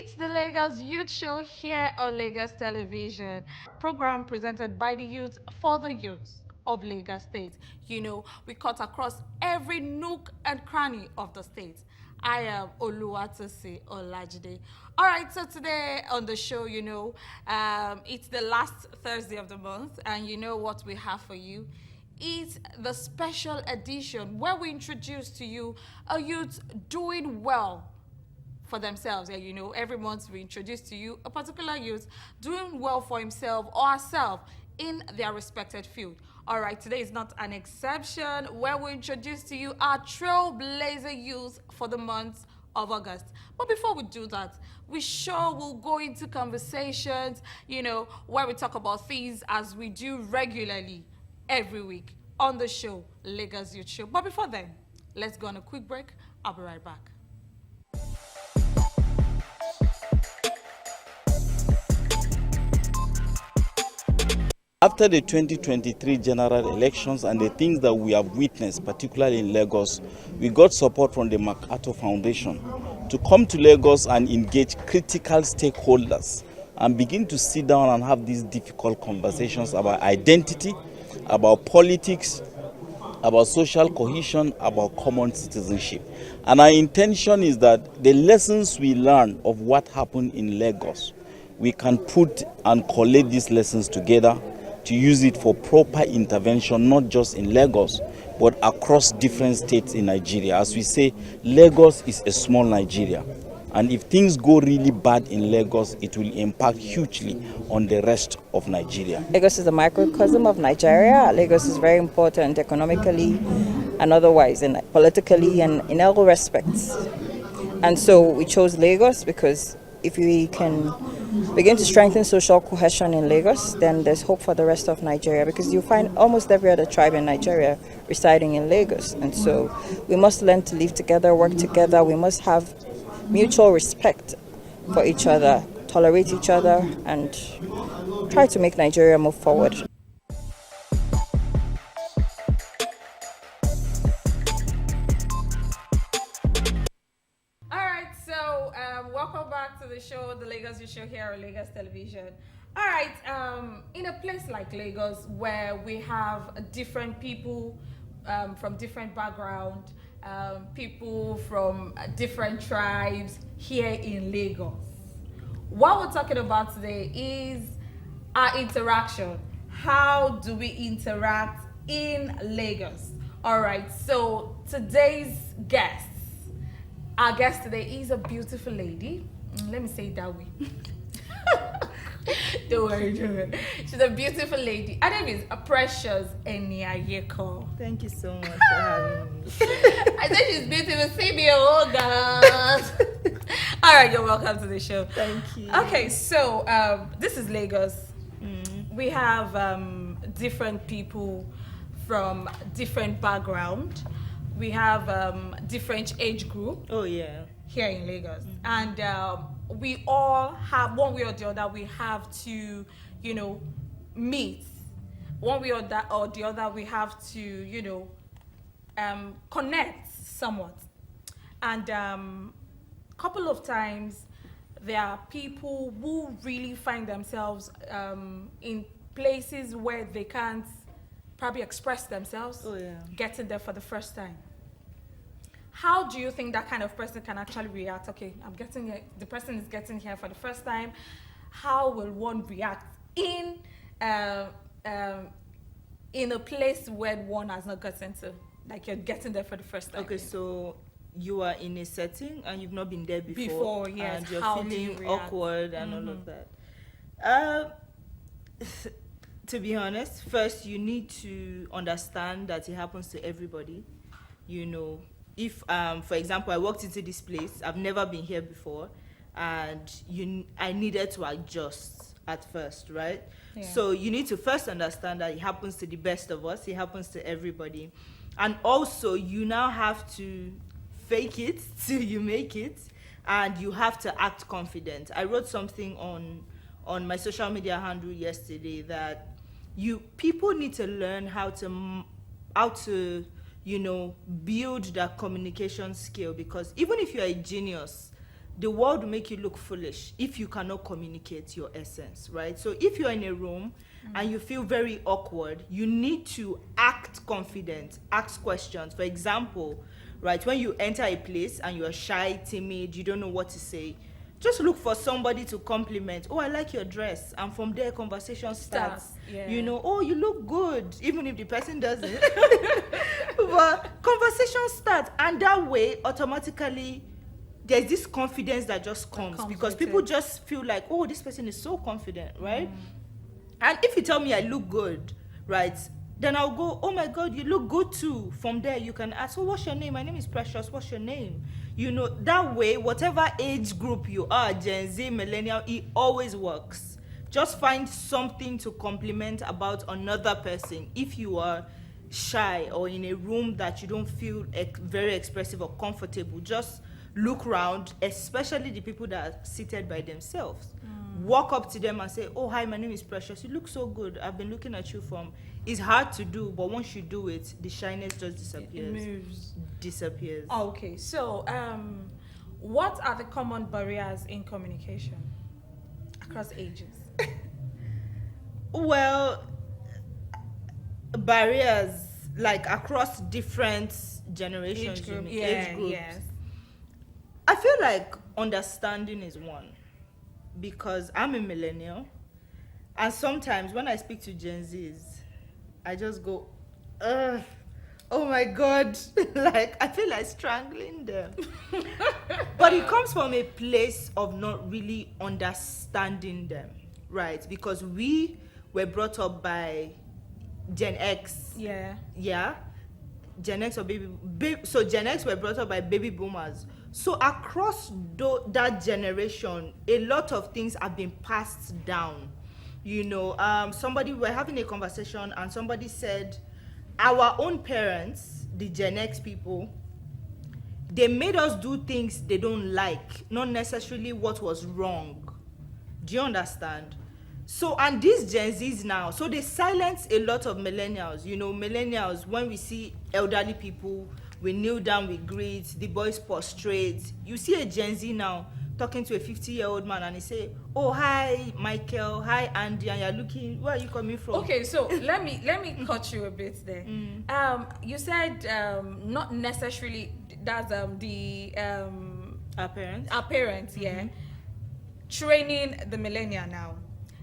It's the Lagos Youth Show here on Lagos Television. Program presented by the youth for the youth of Lagos State. You know, we cut across every nook and cranny of the state. I am Oluwatosi Olajide. All right, so today on the show, it's the last Thursday of the month, and you know what we have for you? It's the special edition where we introduce to you a youth doing well for themselves. Yeah, every month we introduce to you a particular youth doing well for himself or herself in their respected field. All right, today is not an exception where we introduce to you our trailblazer youth for the month of August. But before we do that, we sure will go into conversations, where we talk about things as we do regularly every week on the show, Lagos Youth Show. But before then, let's go on a quick break. I'll be right back. After the 2023 general elections and the things that we have witnessed, particularly in Lagos, we got support from the MacArthur Foundation to come to Lagos and engage critical stakeholders and begin to sit down and have these difficult conversations about identity, about politics, about social cohesion, about common citizenship. And our intention is that the lessons we learn of what happened in Lagos, we can put and collate these lessons together to use it for proper intervention, not just in Lagos, but across different states in Nigeria. As we say, Lagos is a small Nigeria. And if things go really bad in Lagos, it will impact hugely on the rest of Nigeria. Lagos is a microcosm of Nigeria. Lagos is very important economically and otherwise, and politically and in all respects. And so we chose Lagos because if we can begin to strengthen social cohesion in Lagos, then there's hope for the rest of Nigeria, because you find almost every other tribe in Nigeria residing in Lagos. And so we must learn to live together, work together. We must have mutual respect for each other, tolerate each other, and try to make Nigeria move forward. Welcome back to the show, the Lagos Youth Show here on Lagos Television. All right, in a place like Lagos where we have different people from different backgrounds, people from different tribes here in Lagos. What we're talking about today is our interaction. How do we interact in Lagos? All right, so today's guest, our guest today is a beautiful lady. Let me say it that way. Don't worry. She's a beautiful lady. Her name is Precious Eniayekan. Thank you so much for having me. I said she's beautiful. See me, oh God. All right, you're welcome to the show. Thank you. Okay, so this is Lagos. We have different people from different background. We have different age group. Oh yeah. Here in Lagos, and we all have, one way or the other, we have to, meet. One way or the other, we have to, connect somewhat. And couple of times, there are people who really find themselves in places where they can't probably express themselves. Oh yeah. Getting there for the first time. How do you think that kind of person can actually react? Okay, I'm getting here, the person is getting here for the first time. How will one react in a place where one has not gotten to? Like you're getting there for the first time. Okay, so you are in a setting and you've not been there Before, yes. And you're How do feeling you react? awkward and all of that. To be honest, first you need to understand that it happens to everybody. If for example I walked into this place, I've never been here before, and I needed to adjust at first, right? Yeah. So you need to first understand that it happens to the best of us, it happens to everybody. And also you now have to fake it till you make it, and you have to act confident. I wrote something on my social media handle yesterday that people need to learn how to build that communication skill, because even if you're a genius, the world will make you look foolish if you cannot communicate your essence, right? So if you're in a room and you feel very awkward, you need to act confident, ask questions. For example, right, when you enter a place and you're shy, timid, you don't know what to say, just look for somebody to compliment. Oh, I like your dress. And from there, conversation starts. Yeah. You know, oh, you look good, even if the person doesn't. But conversation starts. And that way, automatically, there's this confidence that just comes because people just feel like, oh, this person is so confident, right? And if you tell me I look good, right, then I'll go, oh my God, you look good too. From there, you can ask, oh, what's your name? My name is Precious. What's your name? You know, that way, whatever age group you are, Gen Z, millennial, it always works. Just find something to compliment about another person. If you are shy or in a room that you don't feel very expressive or comfortable, just look around, especially the people that are seated by themselves. Walk up to them and say, oh, hi, my name is Precious. You look so good. I've been looking at you from... It's hard to do, but once you do it, the shyness just disappears. It moves. Disappears. Okay, so what are the common barriers in communication across ages? Well, barriers like across different generations, Age group, age groups. yes. I feel like understanding is one, because I'm a millennial, and sometimes when I speak to Gen Zs, I just go, ugh, oh my God, like I feel like strangling them. But it comes from a place of not really understanding them, right? Because we were brought up by Gen X. Yeah. Gen X or so Gen X were brought up by baby boomers. So across that generation, a lot of things have been passed down. You know, we're having a conversation and somebody said, our own parents, the Gen X people, they made us do things they don't like, not necessarily what was wrong. Do you understand? So, and these Gen Zs now, so they silence a lot of millennials. You know, millennials, when we see elderly people, we kneel down, we greet, the boys prostrate. You see a Gen Z now talking to a 50-year-old man and he say, oh, hi, Michael, hi, Andy, and you're looking, where are you coming from? Okay, so let me cut you a bit there. You said not necessarily, that's our parents, yeah, training the millennial now.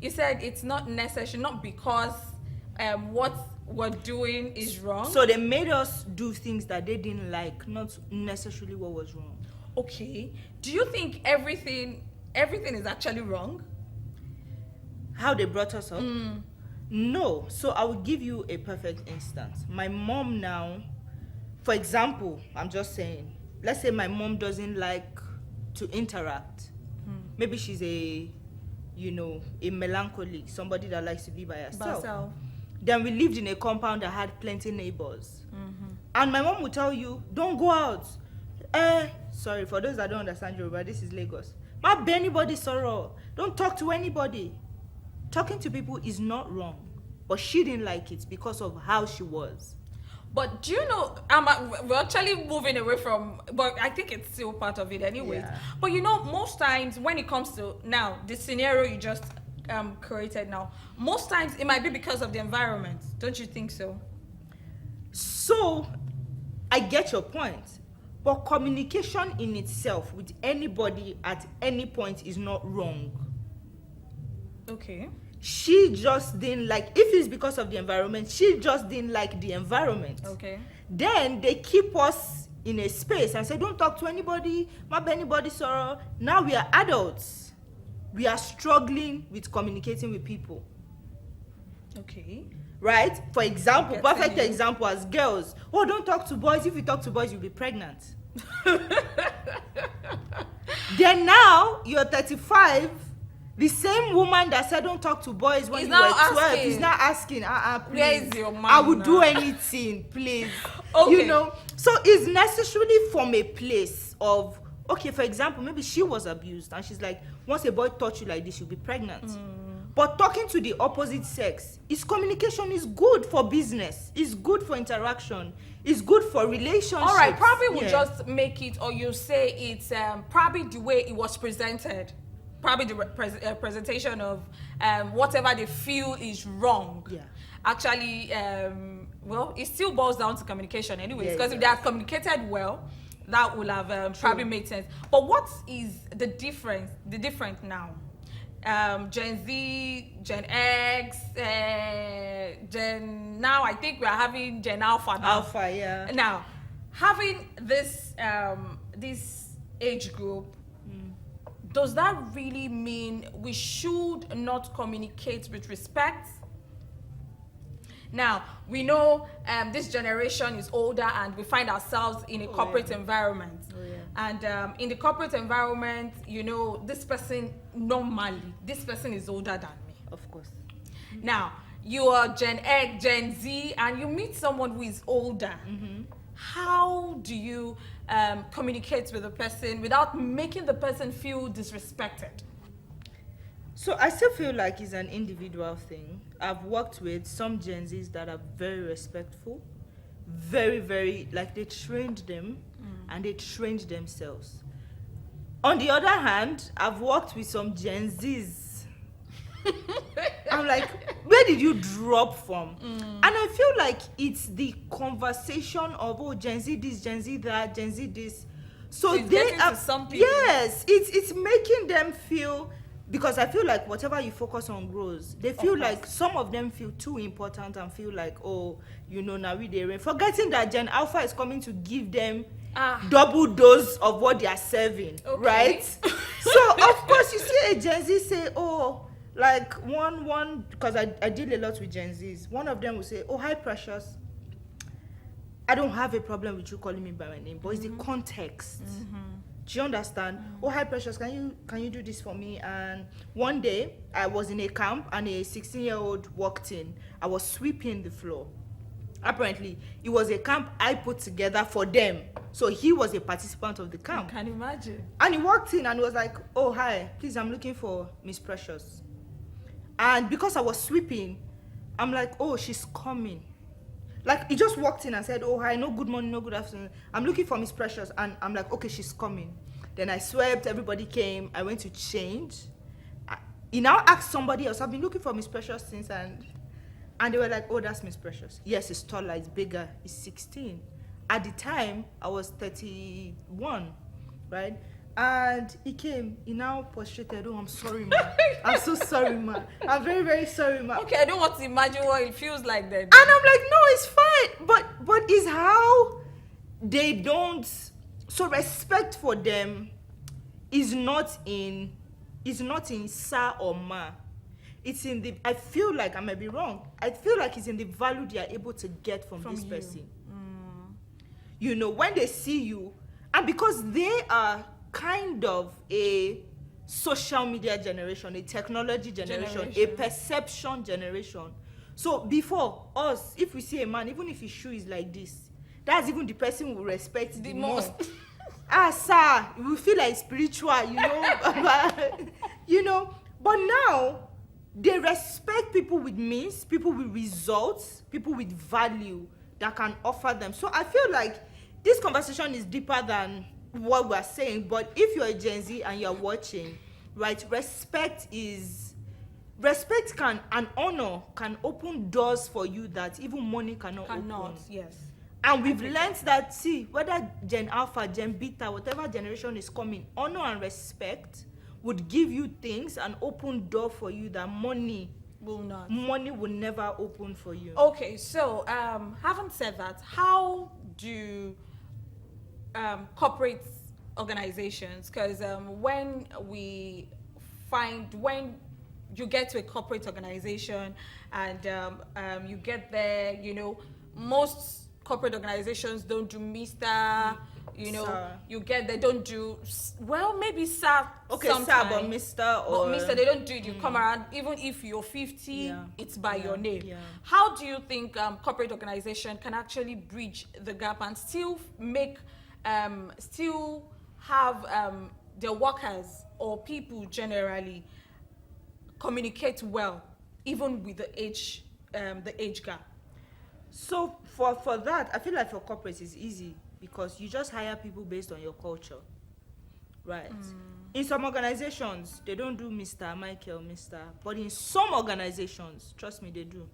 You said it's not necessary, not because what we're doing is wrong. So they made us do things that they didn't like, not necessarily what was wrong. Okay. Do you think everything is actually wrong? How they brought us up? No. So I will give you a perfect instance. My mom now, for example, I'm just saying, let's say my mom doesn't like to interact. Maybe she's a melancholic, somebody that likes to be by herself. Then we lived in a compound that had plenty neighbors. And my mom would tell you, don't go out. Sorry, for those that don't understand Yoruba, this is Lagos. Ma be anybody sorrow. Don't talk to anybody. Talking to people is not wrong. But she didn't like it because of how she was. But do you know, we're actually moving away from, but I think it's still part of it anyways. Yeah. But you know, most times when it comes to now, the scenario you just created now, most times it might be because of the environment. Don't you think so? So, I get your point. But communication in itself with anybody at any point is not wrong. Okay. She just didn't like, if it's because of the environment, she just didn't like the environment. Okay. Then they keep us in a space and say, don't talk to anybody, not anybody sorrow. Now we are adults. We are struggling with communicating with people. Okay. Right? For example, perfect you. example as girls. Oh, don't talk to boys. If you talk to boys, you'll be pregnant. Then now, you're 35. The same woman that said don't talk to boys when He's you were now 12 asking. is not asking, please. Where is your man I would do now? anything, please. Okay. You know? So it's necessarily from a place of, okay, for example, maybe she was abused and she's like, once a boy touch you like this, you'll be pregnant. But talking to the opposite sex is communication is good for business. It's good for interaction. It's good for relationships. All right, probably we'll just make it, or you say it's probably the way it was presented. Probably the presentation of whatever they feel is wrong. Yeah. Actually, well, it still boils down to communication anyways, because if they had communicated well, that would have probably made sense. But what is the difference now? Gen Z, Gen X, Gen, now I think we are having Gen Alpha now. Alpha, yeah. Now, having this this age group, does that really mean we should not communicate with respect? Now, we know this generation is older and we find ourselves in a corporate environment. And in the corporate environment, you know, this person is older than me. Of course. Now, you are Gen X, Gen Z, and you meet someone who is older. How do you communicate with the person without making the person feel disrespected? So I still feel like it's an individual thing. I've worked with some Gen Zs that are very respectful, very, very, like they trained them and they trained themselves. On the other hand, I've worked with some Gen Zs. I'm like, where did you drop from? And I feel like it's the conversation of, oh, Gen Z this, Gen Z that, Gen Z this. So they are, to some people. yes, it's making them feel, because I feel like whatever you focus on grows. They feel like some of them feel too important and feel like, oh, you know, now we they forgetting that Gen Alpha is coming to give them double dose of what they are serving, right? So of course you see a Gen Z say, oh, like one because I deal a lot with Gen Zs. One of them will say, oh, hi Precious, I don't have a problem with you calling me by my name, but it's the context. Do you understand? Oh, hi Precious, can you do this for me? And one day I was in a camp and a 16-year-old walked in. I was sweeping the floor. Apparently it was a camp I put together for them, so he was a participant of the camp. Can you imagine? And he walked in and was like, oh, hi, please, I'm looking for Miss Precious. And because I was sweeping, I'm like, oh, she's coming. Like, he just walked in and said, oh, hi, no good morning, no good afternoon. I'm looking for Miss Precious. And I'm like, okay, she's coming. Then I swept, everybody came. I went to change. He now asked somebody else, I've been looking for Miss Precious since. And they were like, oh, that's Miss Precious. Yes, it's taller, it's bigger, it's 16. At the time, I was 31, right? And he came, he now prostrated, oh, I'm sorry, ma. I'm so sorry, ma. I'm very, very sorry, ma. Okay, I don't want to imagine what it feels like then. And I'm like, no, it's fine. But it's how they don't. So respect for them is not in sir or ma. It's in the, I feel like, I might be wrong, I feel like it's in the value they are able to get from this person. You know, when they see you, and because they are kind of a social media generation, a technology generation, a perception generation. So before us, if we see a man, even if his shoe is like this, that's even the person we respect the most. Sir, we feel like spiritual, you know. You know, but now they respect people with means, people with results, people with value that can offer them. So I feel like this conversation is deeper than what we're saying, but if you're a Gen Z and you're watching, right, respect can, and honor can open doors for you that even money cannot open. Yes. And we've learned that, see, whether Gen Alpha, Gen Beta, whatever generation is coming, honor and respect would give you things and open door for you that money will never open for you. Okay, so having said that, how do corporate organizations, because when you get to a corporate organization and you get there, you know, most corporate organizations don't do Mr. You know, sir. You get, they don't do, well, maybe sir. Okay, sir, but Mr. or... But Mr., they don't do it. You come around, even if you're 50, it's by your name. Yeah. How do you think corporate organization can actually bridge the gap and still make, still have their workers or people generally communicate well, even with the age gap. So for that, I feel like for corporates it's easy because you just hire people based on your culture, right? In some organizations, they don't do Mr. Michael, Mr. But in some organizations, trust me, they do.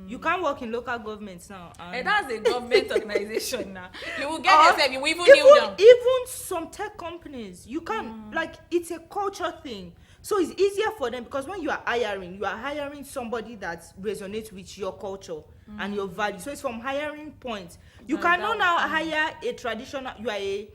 You can't work in local governments now. And that's a government organization now. You will get Or yourself, you will even kneel down. even some tech companies, you can like it's a culture thing. So it's easier for them because when you are hiring somebody that resonates with your culture and your values. So it's from hiring point. You Like cannot that. now hire a traditional. You are a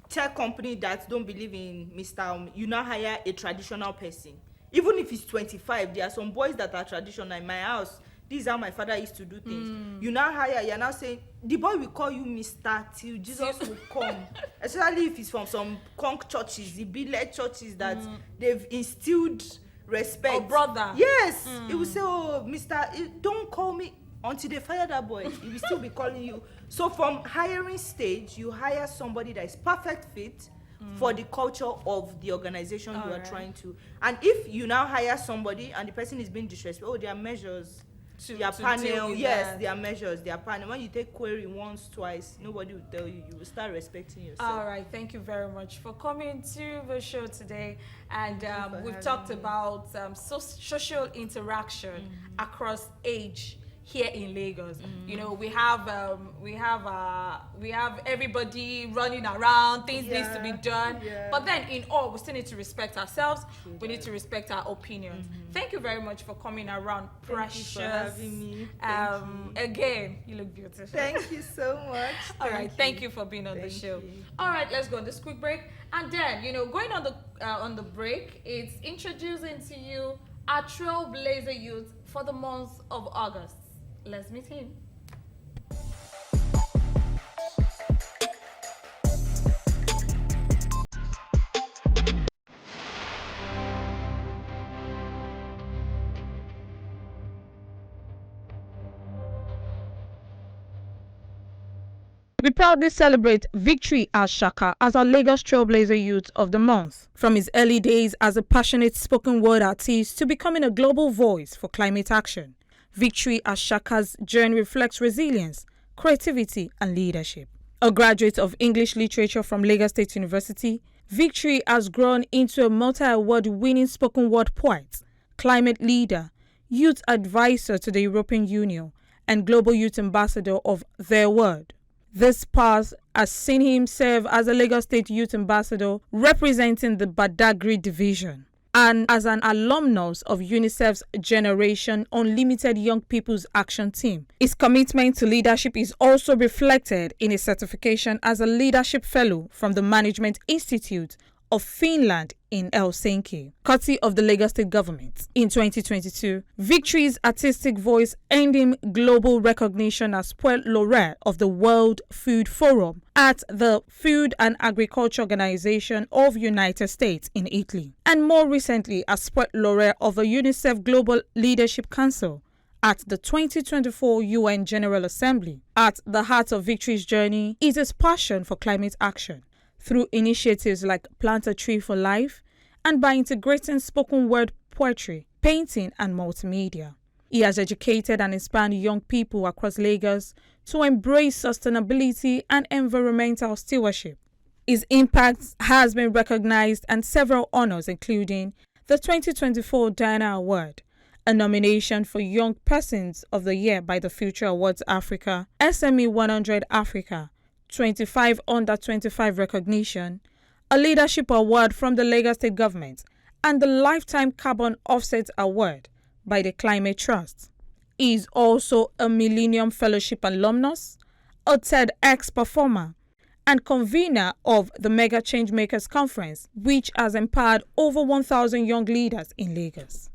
tech company that don't believe in Mr. You now hire a traditional person. Even if he's 25, there are some boys that are traditional in my house. This is how my father used to do things. You now hire, you're now saying the boy will call you Mr. till Jesus will come. Especially if he's from some conk churches, the billet churches that they've instilled respect. Oh, brother. Yes. It will say, oh, Mr. Don't call me until they fire that boy. He will still be calling you. So from hiring stage, you hire somebody that is perfect fit for the culture of the organization you are trying to. And if you now hire somebody and the person is being disrespectful, oh, there are measures. Their panel, yes, there are measures, their panel. When you take query once, twice, nobody will tell you. You will start respecting yourself. All right, thank you very much for coming to the show today. And we've talked me. about social interaction across age here in Lagos. You know, we have everybody running around, things needs to be done. Yeah. But then in all, we still need to respect ourselves. We need to respect our opinions. Thank you very much for coming around, Precious. Thank you for having me. Thank you. Again, you look beautiful. Thank you so much. All right, thank you for being on the show. you. All right, let's go on this quick break, and then going on the break, it's introducing to you our trailblazer youth for the month of August. Let's meet him. We proudly celebrate Victory Ashaka as our Lagos Trailblazer Youth of the Month. From his early days as a passionate spoken word artist to becoming a global voice for climate action, Victory Ashaka's journey reflects resilience, creativity, and leadership. A graduate of English literature from Lagos State University, Victory has grown into a multi-award winning spoken word poet, climate leader, youth advisor to the European Union, and global youth ambassador of Their Word. This path has seen him serve as a Lagos State Youth Ambassador representing the Badagry Division and as an alumnus of UNICEF's Generation Unlimited Young People's Action Team. His commitment to leadership is also reflected in his certification as a Leadership Fellow from the Management Institute of Finland in Helsinki, courtesy of the Lagos State Government. In 2022, Victory's artistic voice earned him global recognition as Poet Laureate of the World Food Forum at the Food and Agriculture Organization of United States in Italy, and more recently as Poet Laureate of the UNICEF Global Leadership Council at the 2024 UN General Assembly. At the heart of Victory's journey is his passion for climate action. Through initiatives like Plant a Tree for Life and by integrating spoken word poetry, painting, and multimedia. He has educated and inspired young people across Lagos to embrace sustainability and environmental stewardship. His impact has been recognized and several honors, including the 2024 Diana Award, a nomination for Young Persons of the Year by the Future Awards Africa, SME 100 Africa, 25 Under 25 recognition, a leadership award from the Lagos State Government, and the Lifetime Carbon Offset Award by the Climate Trust. He is also a Millennium Fellowship alumnus, a TEDx performer, and convener of the Mega Changemakers Conference, which has empowered over 1,000 young leaders in Lagos.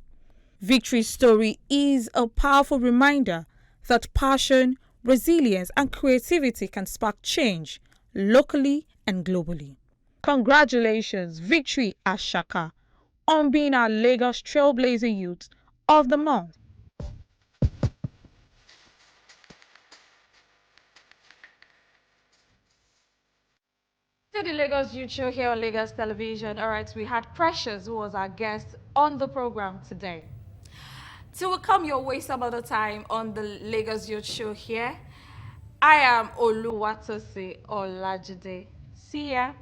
Victory's story is a powerful reminder that passion, resilience, and creativity can spark change locally and globally. Congratulations, Victory Ashaka, on being our Lagos Trailblazer Youth of the Month. To the Lagos Youth Show here on Lagos Television. All right, we had Precious, who was our guest on the program today. Till we come your way some other time on the Lagos Youth Show here, I am Oluwatosi Olajide. See ya.